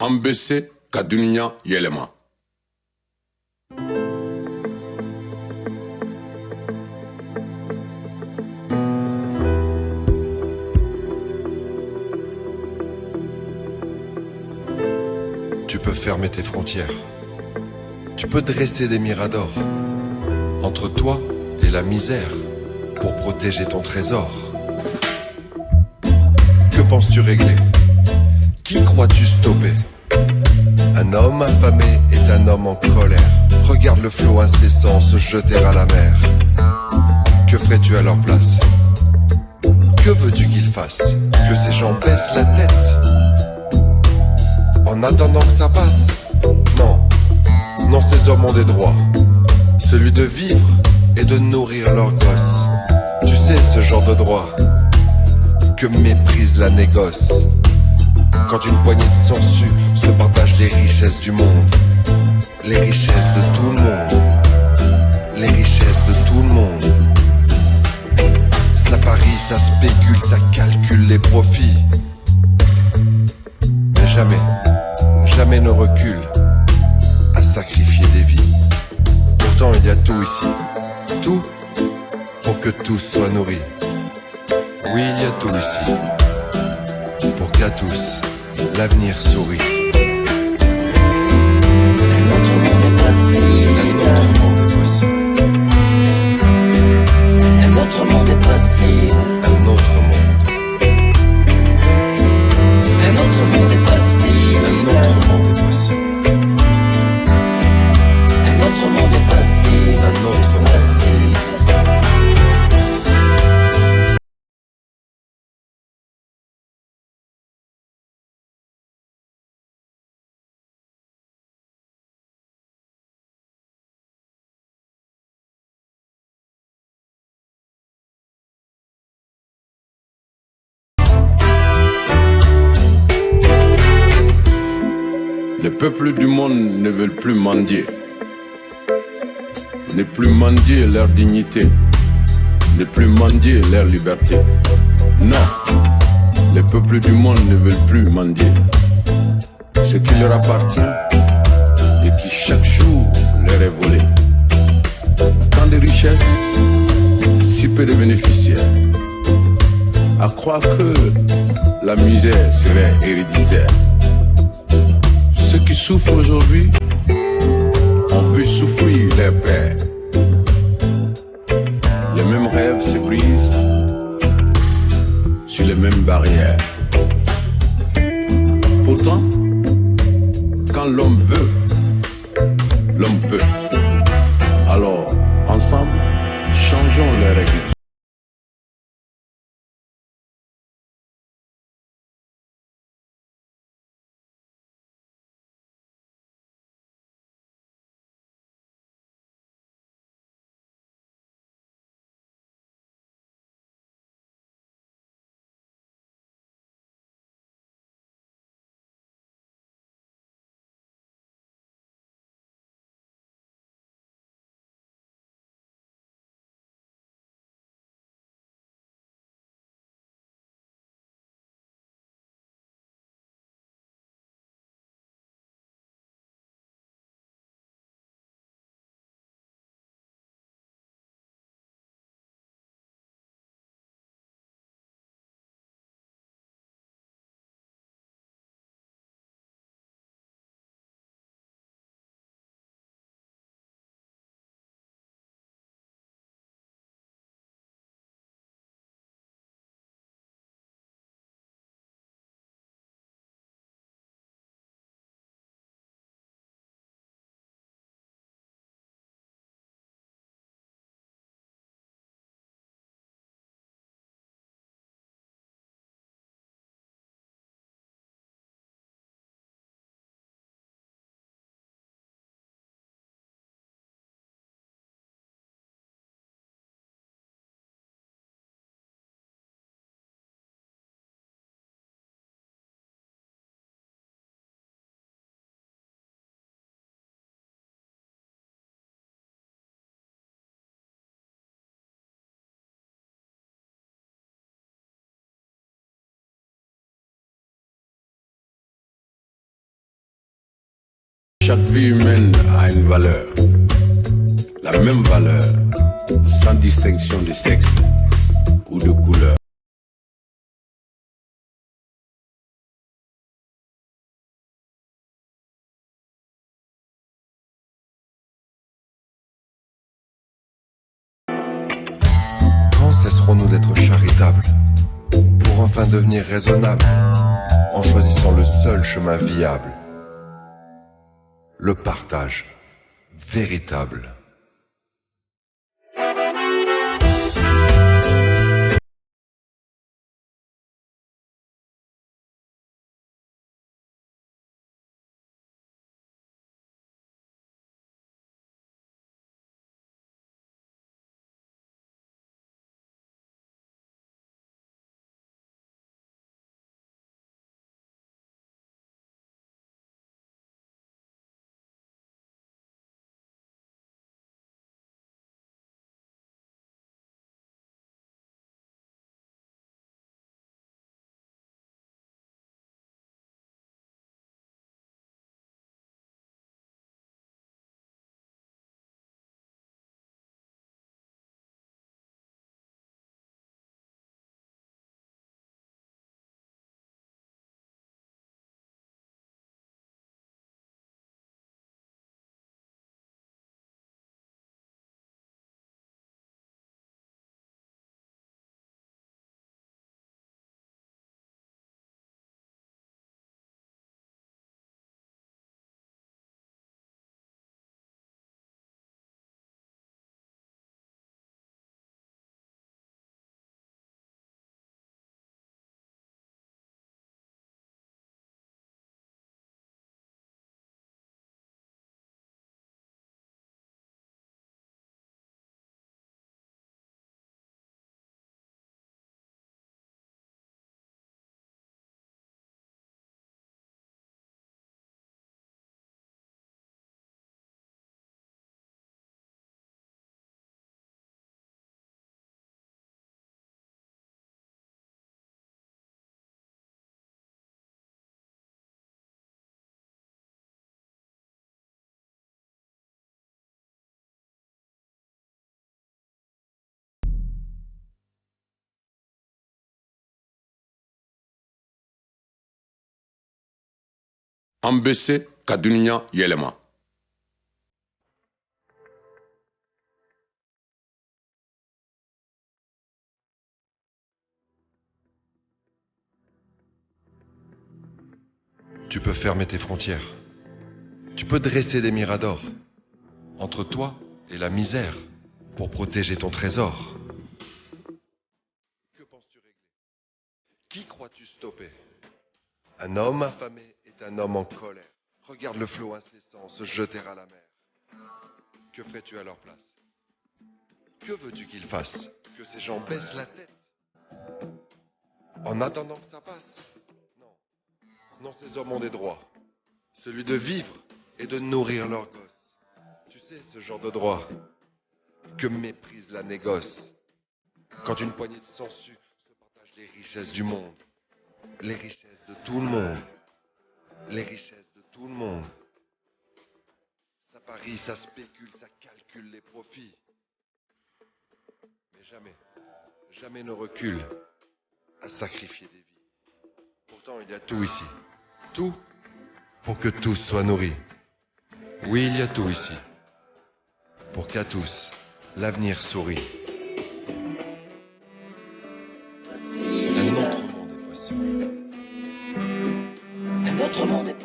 Ambese Kadunia Yelema. Tu peux fermer tes frontières. Tu peux dresser des miradors entre toi et la misère pour protéger ton trésor. Que penses-tu régler? Qui crois-tu stopper? Un homme affamé est un homme en colère. Regarde le flot incessant se jeter à la mer. Que ferais-tu à leur place? Que veux-tu qu'ils fassent? Que ces gens baissent la tête en attendant que ça passe? Non, non, ces hommes ont des droits. Celui de vivre et de nourrir leurs gosses. Tu sais, ce genre de droit que méprise la négoce. Quand une poignée de sangsues se partage les richesses du monde. Les richesses de tout le monde. Les richesses de tout le monde. Ça parie, ça spécule, ça calcule les profits. Mais jamais, jamais ne recule à sacrifier des vies. Pourtant il y a tout ici. Tout pour que tous soient nourris. Oui, il y a tout ici pour qu'à tous l'avenir sourit. Un autre monde est possible. Un autre monde est possible. Un autre monde est possible. Un autre monde. Un autre monde est possible. Un autre monde est possible. Un autre monde est possible. Un autre monde. Possible. Les peuples du monde ne veulent plus mendier. Ne plus mendier leur dignité. Ne plus mendier leur liberté. Non, les peuples du monde ne veulent plus mendier. Ce qui leur appartient et qui chaque jour leur est volé. Tant de richesses, si peu de bénéficiaires. À croire que la misère serait héréditaire. Ceux qui souffrent aujourd'hui ont vu souffrir leurs pères. Les mêmes rêves se brisent sur les mêmes barrières. Pourtant, quand l'homme veut, l'homme peut. Alors, ensemble, changeons les règles. Chaque vie humaine a une valeur, la même valeur, sans distinction de sexe ou de couleur. Quand cesserons-nous d'être charitables pour enfin devenir raisonnables en choisissant le seul chemin viable, le partage véritable? Ambessé Kadunia Yelema. Tu peux fermer tes frontières. Tu peux dresser des miradors entre toi et la misère pour protéger ton trésor. Que penses-tu régler? Qui crois-tu stopper? Un homme affamé est un homme en colère. Regarde le flot incessant se jeter à la mer. Que ferais-tu à leur place? Que veux-tu qu'ils fassent? Que ces gens baissent la tête en attendant que ça passe? Non. Non, ces hommes ont des droits. Celui de vivre et de nourrir leurs gosses. Tu sais, ce genre de droit que méprise la négoce. Quand une poignée de sangsues se partage les richesses du monde. Les richesses de tout le monde. Les richesses de tout le monde. Ça parie, ça spécule, ça calcule les profits. Mais jamais, jamais ne recule à sacrifier des vies. Pourtant, il y a tout ici. Tout pour que tous soient nourris. Oui, il y a tout ici. Pour qu'à tous, l'avenir sourit. Un autre monde est possible. Un autre monde est